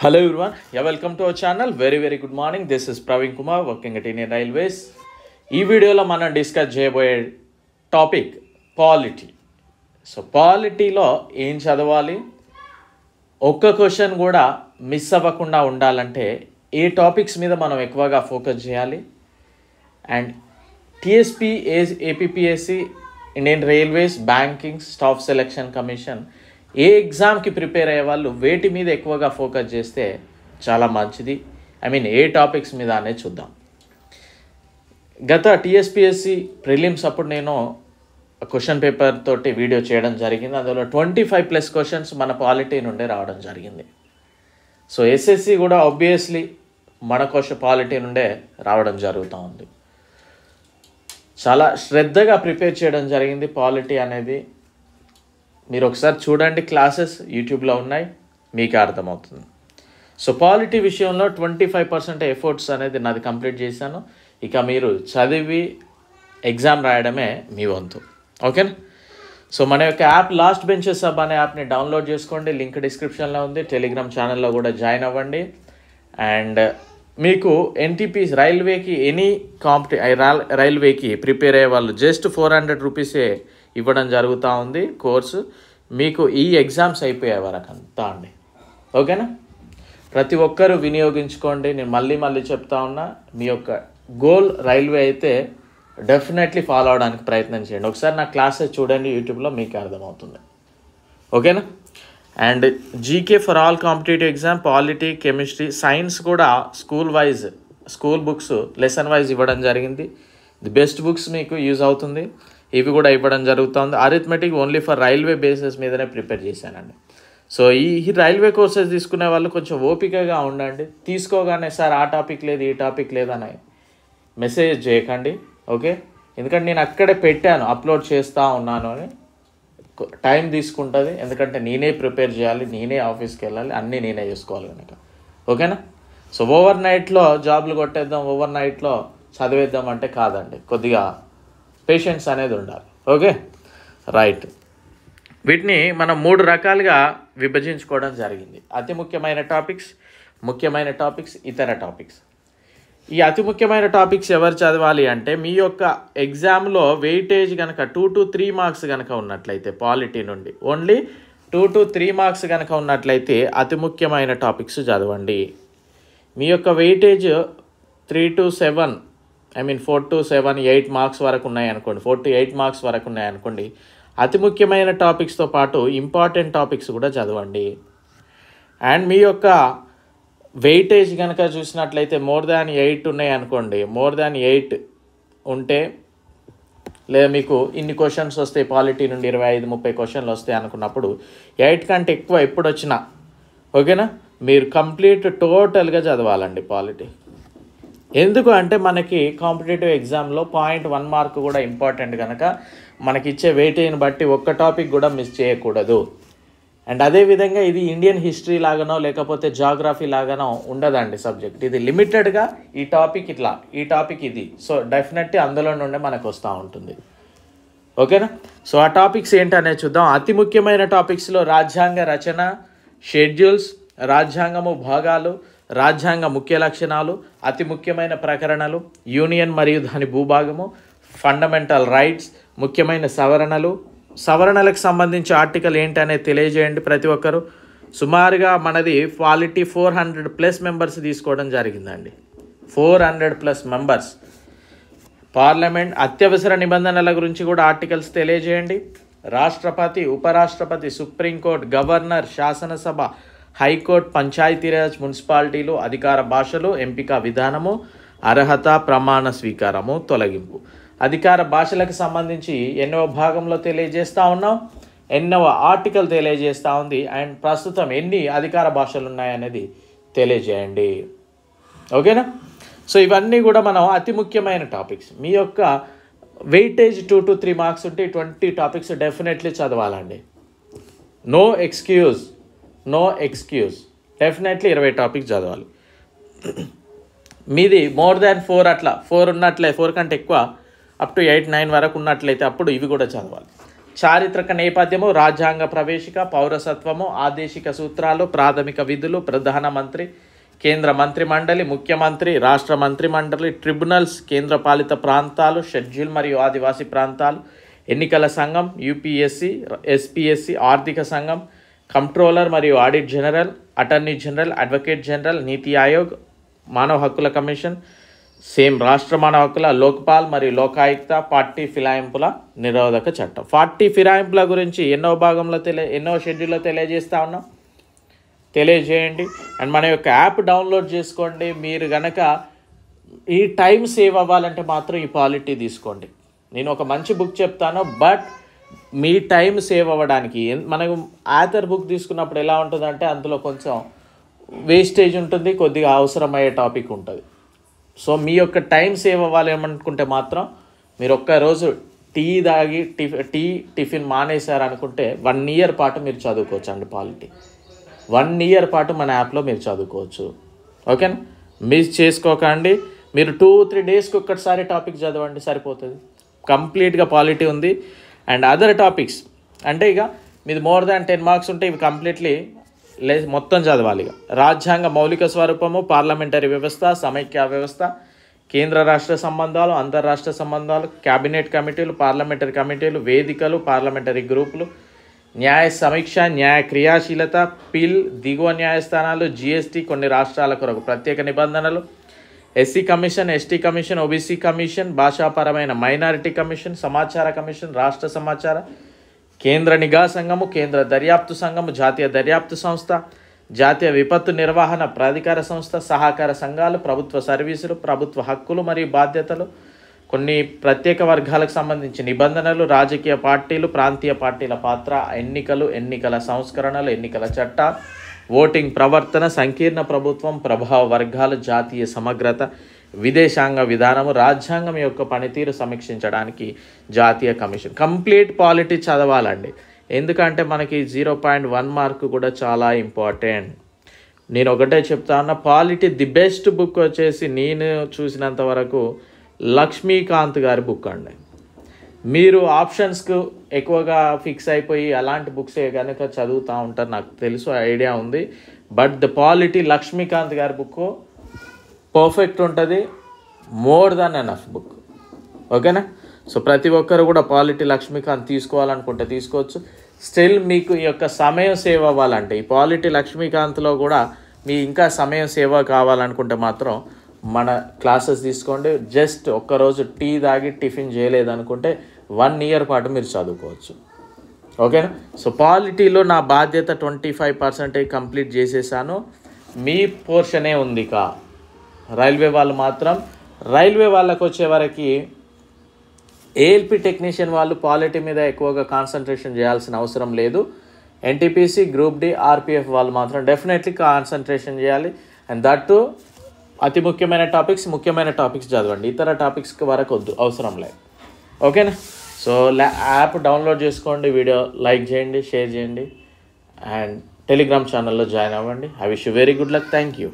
Hello everyone, welcome to our channel. Very good morning. This is Praveen Kumar working at Indian Railways. ఈ వీడియోలో మనం discuss చేయబోయే topic polity. So పాలిటీలో ఏం చదవాలి, ఒక్క క్వశ్చన్ కూడా మిస్ అవ్వకుండా ఉండాలంటే ఏ టాపిక్స్ మీద మనం ఎక్కువగా ఫోకస్ చేయాలి, and TSP, APPSC, Indian railways, banking, staff selection commission ఏ ఎగ్జామ్కి ప్రిపేర్ అయ్యే వాళ్ళు వేటి మీద ఎక్కువగా ఫోకస్ చేస్తే చాలా మంచిది, ఏ టాపిక్స్ మీద అనేది చూద్దాం. గత టీఎస్పీఎస్సీ ప్రిలిమ్స్ అప్పుడు నేను క్వశ్చన్ పేపర్ తోటి వీడియో చేయడం జరిగింది. అందులో 25+ క్వశ్చన్స్ మన పాలిటీ నుండే రావడం జరిగింది. సో ఎస్ఎస్సి కూడా ఆబ్వియస్లీ మన పాలిటీ నుండే రావడం జరుగుతూ ఉంది. చాలా శ్రద్ధగా ప్రిపేర్ చేయడం జరిగింది పాలిటీ అనేది. మీరు ఒకసారి చూడండి, క్లాసెస్ యూట్యూబ్లో ఉన్నాయి, మీకు అర్థమవుతుంది. సో పాలిటీ విషయంలో 25% ఎఫర్ట్స్ అనేది నాది కంప్లీట్ చేశాను. ఇక మీరు చదివి ఎగ్జామ్ రాయడమే మీ వంతు. ఓకేనా? సో మన యొక్క యాప్ లాస్ట్ బెంచెస్ హబ్ అనే యాప్ని డౌన్లోడ్ చేసుకోండి, లింక్ డిస్క్రిప్షన్లో ఉంది. టెలిగ్రామ్ ఛానల్లో కూడా జాయిన్ అవ్వండి. అండ్ మీకు ఎన్టీపీ రైల్వేకి రైల్వేకి ప్రిపేర్ అయ్యే వాళ్ళు జస్ట్ 400 రూపీసే ఇవ్వడం జరుగుతూ ఉంది కోర్సు. మీకు ఈ ఎగ్జామ్స్ అయిపోయే వరకు అంతా అండి. ఓకేనా? ప్రతి ఒక్కరూ వినియోగించుకోండి. నేను మళ్ళీ చెప్తా ఉన్నా, మీ యొక్క గోల్ రైల్వే అయితే డెఫినెట్లీ ఫాలో అవడానికి ప్రయత్నం చేయండి. ఒకసారి నా క్లాసెస్ చూడండి యూట్యూబ్లో, మీకు అర్థమవుతుంది. ఓకేనా? And GK for all competitive exam, polity, chemistry, science కూడా స్కూల్ బుక్స్ లెసన్ వైజ్ ఇవ్వడం జరిగింది. ది బెస్ట్ బుక్స్ మీకు యూజ్ అవుతుంది, ఇవి కూడా ఇవ్వడం జరుగుతుంది. Arithmetic only for railway basis మీదనే ప్రిపేర్ చేశానండి. సో ఈ రైల్వే కోర్సెస్ తీసుకునే వాళ్ళు కొంచెం ఓపికగా ఉండండి. తీసుకోగానే సార్ ఆ టాపిక్ లేదు, ఈ టాపిక్ లేదని మెసేజ్ చేయకండి. ఓకే? ఎందుకంటే నేను అక్కడే పెట్టాను, అప్లోడ్ చేస్తూ ఉన్నాను అని. టైం తీసుకుంటుంది, ఎందుకంటే నేనే ప్రిపేర్ చేయాలి, నేనే ఆఫీస్కి వెళ్ళాలి, అన్నీ నేనే చేసుకోవాలి కనుక. ఓకేనా? సో ఓవర్ నైట్లో జాబ్లు కొట్టేద్దాం, ఓవర్ నైట్లో చదివేద్దాం అంటే కాదండి, కొద్దిగా పేషెన్స్ అనేది ఉండాలి. Okay, right. వీటిని మనం 3 రకాలుగా విభజించుకోవడం జరిగింది. అతి ముఖ్యమైన టాపిక్స్, ముఖ్యమైన టాపిక్స్, ఇతర టాపిక్స్. ఈ అతి ముఖ్యమైన టాపిక్స్ ఎవరు చదవాలి అంటే, మీ యొక్క ఎగ్జామ్లో వెయిటేజ్ కనుక 2 to 3 మార్క్స్ కనుక ఉన్నట్లయితే, పాలిటీ నుండి ఓన్లీ 2 to 3 మార్క్స్ కనుక ఉన్నట్లయితే అతి ముఖ్యమైన టాపిక్స్ చదవండి. మీ యొక్క వెయిటేజ్ 3 to 7 4 to 7, 8 మార్క్స్ వరకు ఉన్నాయనుకోండి, 4 to 8 మార్క్స్ వరకు ఉన్నాయనుకోండి, అతి ముఖ్యమైన టాపిక్స్తో పాటు ఇంపార్టెంట్ టాపిక్స్ కూడా చదవండి. అండ్ మీ యొక్క వెయిటేజ్ కనుక చూసినట్లయితే more than 8 ఉన్నాయనుకోండి, more than 8 ఉంటే, లేదా మీకు ఇన్ని క్వశ్చన్స్ వస్తాయి పాలిటీ నుండి, 25-30 క్వశ్చన్లు వస్తాయి అనుకున్నప్పుడు 8 కంటే ఎక్కువ ఎప్పుడు వచ్చినా, ఓకేనా, మీరు టోటల్గా చదవాలండి పాలిటీ. ఎందుకు అంటే మనకి కాంపిటేటివ్ ఎగ్జామ్లో 0.1 మార్క్ కూడా ఇంపార్టెంట్ కనుక మనకి ఇచ్చే వెయిటేజ్ని బట్టి ఒక్క టాపిక్ కూడా మిస్ చేయకూడదు. అండ్ అదేవిధంగా ఇది ఇండియన్ హిస్టరీ లాగానో లేకపోతే జాగ్రఫీ లాగానో ఉండదండి సబ్జెక్ట్. ఇది లిమిటెడ్గా ఈ టాపిక్ ఇట్లా, ఈ టాపిక్ ఇది. సో డెఫినెట్లీ అందులో నుండే మనకు వస్తూ ఉంటుంది. ఓకేనా? సో ఆ టాపిక్స్ ఏంటనేది చూద్దాం. అతి ముఖ్యమైన టాపిక్స్లో రాజ్యాంగ రచన, షెడ్యూల్స్, రాజ్యాంగము భాగాలు, రాజ్యాంగ ముఖ్య లక్షణాలు, అతి ముఖ్యమైన ప్రకరణలు, యూనియన్ మరియు దాని భూభాగము, ఫండమెంటల్ రైట్స్, ముఖ్యమైన సవరణలకు సంబంధించి ఆర్టికల్ ఏంటనేది తెలియజేయండి ప్రతి ఒక్కరు. సుమారుగా మనది పాలిటీ 400+ మెంబర్స్ తీసుకోవడం జరిగిందండి. 400+ మెంబర్స్. పార్లమెంట్ అత్యవసర నిబంధనల గురించి కూడా ఆర్టికల్స్ తెలియజేయండి. రాష్ట్రపతి, ఉపరాష్ట్రపతి, సుప్రీంకోర్టు, గవర్నర్, శాసనసభ, హైకోర్టు, పంచాయతీరాజ్, మున్సిపాలిటీలు, అధికార భాషలు, ఎంపిక విధానము, అర్హత, ప్రమాణ స్వీకారము, తొలగింపు. అధికార భాషలకు సంబంధించి 8వ భాగంలో తెలియజేస్తూ ఉన్నాం, 8వ ఆర్టికల్ తెలియజేస్తూ ఉంది. అండ్ ప్రస్తుతం ఎన్ని అధికార భాషలు ఉన్నాయనేది తెలియజేయండి. ఓకేనా? సో ఇవన్నీ కూడా మనం అతి ముఖ్యమైన టాపిక్స్. మీ యొక్క వెయిటేజ్ 2 to 3 మార్క్స్ ఉంటే 20 టాపిక్స్ డెఫినెట్లీ చదవాలండి. No excuse. డెఫినెట్లీ 20 టాపిక్స్ చదవాలి. మీది more than 4 అట్లా 4 ఉన్నట్లే, 4 కంటే ఎక్కువ అప్ టు 8-9 వరకు ఉన్నట్లయితే అప్పుడు ఇవి కూడా చదవాలి. చారిత్రక నేపథ్యము, రాజ్యాంగ ప్రవేశిక, పౌరసత్వము, ఆదేశిక సూత్రాలు, ప్రాథమిక విధులు, ప్రధానమంత్రి, కేంద్ర మంత్రిమండలి, ముఖ్యమంత్రి, రాష్ట్ర మంత్రిమండలి, ట్రిబ్యునల్స్, కేంద్రపాలిత ప్రాంతాలు, షెడ్యూల్ మరియు ఆదివాసీ ప్రాంతాలు, ఎన్నికల సంఘం, యూపీఎస్సీ, ఎస్పీఎస్సీ, ఆర్థిక సంఘం, కంట్రోలర్ మరియు audit general, attorney general, advocate general, నీతి ఆయోగ్, మానవ హక్కుల కమిషన్, సేమ్ రాష్ట్ర మానవ హక్కుల, లోక్పాల్ మరియు లోకాయుక్త, పార్టీ ఫిరాయింపుల నిరోధక చట్టం. పార్టీ ఫిరాయింపుల గురించి ఎన్నో భాగంలో ఎన్నో షెడ్యూల్లో తెలియజేస్తా ఉన్నాం. తెలియజేయండి. అండ్ మన యొక్క యాప్ డౌన్లోడ్ చేసుకోండి. మీరు గనక ఈ టైం సేవ్ అవ్వాలంటే మాత్రం ఈ పాలిటీ తీసుకోండి. నేను ఒక మంచి బుక్ చెప్తాను, బట్ మీ టైం సేవ్ అవ్వడానికి మనకు ఆథర్ బుక్ తీసుకున్నప్పుడు ఎలా ఉంటుందంటే అందులో కొంచెం వేస్టేజ్ ఉంటుంది, కొద్దిగా అవసరమయ్యే టాపిక్ ఉంటుంది. సో మీ యొక్క టైం సేవ్ అవ్వాలి ఏమనుకుంటే మాత్రం మీరు ఒక్కరోజు టీ తాగి టిఫిన్ మానేశారనుకుంటే 1 year పాటు మీరు చదువుకోవచ్చు అండి. పాలిటీ 1 year పాటు మన యాప్లో మీరు చదువుకోవచ్చు. ఓకేనా? మిస్ చేసుకోకండి. మీరు 2-3 డేస్కి ఒక్కసారి టాపిక్ చదవండి, సరిపోతుంది. కంప్లీట్గా పాలిటీ ఉంది. అండ్ అదర్ టాపిక్స్ అంటే ఇక మీది మోర్ దాన్ 10 marks ఉంటే ఇవి కంప్లీట్లీ మొత్తం చదవాలి. ఇక రాజ్యాంగ మౌలిక స్వరూపము, పార్లమెంటరీ వ్యవస్థ, సమైక్య వ్యవస్థ, కేంద్ర రాష్ట్ర సంబంధాలు, అంతర్రాష్ట్ర సంబంధాలు, క్యాబినెట్ కమిటీలు, పార్లమెంటరీ కమిటీలు, వేదికలు, పార్లమెంటరీ గ్రూపులు, న్యాయ సమీక్ష, న్యాయ క్రియాశీలత, పిల్, దిగువ న్యాయస్థానాలు, జిఎస్టీ, కొన్ని రాష్ట్రాల కొరకు ప్రత్యేక నిబంధనలు, SC commission, ST commission, OBC commission, భాషాపరమైన మైనారిటీ కమిషన్, సమాచార కమిషన్, రాష్ట్ర సమాచార, కేంద్ర నిఘా సంఘము, కేంద్ర దర్యాప్తు సంఘము, జాతీయ దర్యాప్తు సంస్థ, జాతీయ విపత్తు నిర్వహణ ప్రాధికార సంస్థ, సహకార సంఘాలు, ప్రభుత్వ సర్వీసులు, ప్రభుత్వ హక్కులు మరియు బాధ్యతలు, కొన్ని ప్రత్యేక వర్గాలకు సంబంధించి నిబంధనలు, రాజకీయ పార్టీలు, ప్రాంతీయ పార్టీల పాత్ర, ఎన్నికలు, ఎన్నికల సంస్కరణలు, ఎన్నికల చట్టాలు, ఓటింగ్ ప్రవర్తన, సంకీర్ణ ప్రభుత్వం, ప్రభావ వర్గాలు, జాతీయ సమగ్రత, విదేశాంగ విధానము, రాజ్యాంగం యొక్క పనితీరు సమీక్షించడానికి జాతీయ కమిషన్. కంప్లీట్ పాలిటీ చదవాలండి, ఎందుకంటే మనకి 0.1 మార్క్ కూడా చాలా ఇంపార్టెంట్. నేను ఒకటే చెప్తా ఉన్నా, పాలిటీ ది బెస్ట్ బుక్ వచ్చేసి నేను చూసినంత వరకు లక్ష్మీకాంత్ గారి బుక్ అండి. మీరు ఆప్షన్స్కు ఎక్కువగా ఫిక్స్ అయిపోయి అలాంటి బుక్సే కనుక చదువుతూ ఉంటారు, నాకు తెలుసు, ఐడియా ఉంది. బట్ ద పాలిటీ లక్ష్మీకాంత్ గారి బుక్ పర్ఫెక్ట్ ఉంటుంది, మోర్ దాన్ ఎనఫ్ బుక్. ఓకేనా? సో ప్రతి ఒక్కరు కూడా పాలిటీ లక్ష్మీకాంత్ తీసుకోవాలనుకుంటే తీసుకోవచ్చు. స్టిల్ మీకు ఈ యొక్క సమయం సేవ్ అవ్వాలంటే ఈ పాలిటీ లక్ష్మీకాంత్లో కూడా మీ ఇంకా సమయం సేవ కావాలనుకుంటే మాత్రం మన క్లాసెస్ తీసుకోండి. జస్ట్ ఒక్కరోజు టీ తాగి టిఫిన్ చేయలేదనుకుంటే 1 year పాటు మీరు చదువుకోవచ్చు. ఓకేనా? సో పాలిటీలో నా బాధ్యత 25% కంప్లీట్ చేసేసాను. మీ పోర్షనే ఉంది కా రైల్వే వాళ్ళు మాత్రం, రైల్వే వాళ్ళకు వచ్చే వరకు ఏఎల్పి టెక్నీషియన్ వాళ్ళు పాలిటీ మీద ఎక్కువగా కాన్సన్ట్రేషన్ చేయాల్సిన అవసరం లేదు. ఎన్టీపీసీ, గ్రూప్ డి, ఆర్పిఎఫ్ వాళ్ళు మాత్రం డెఫినెట్లీ కాన్సన్ట్రేషన్ చేయాలి. అండ్ దట్ అతి ముఖ్యమైన టాపిక్స్ చదవండి, ఇతర టాపిక్స్ వరకు వద్దు, అవసరం లేదు. ఓకేనా? సో యాప్ డౌన్లోడ్ చేసుకోండి, వీడియో లైక్ చేయండి, షేర్ చేయండి, అండ్ టెలిగ్రామ్ ఛానల్లో జాయిన్ అవ్వండి. I wish you very good luck. Thank you.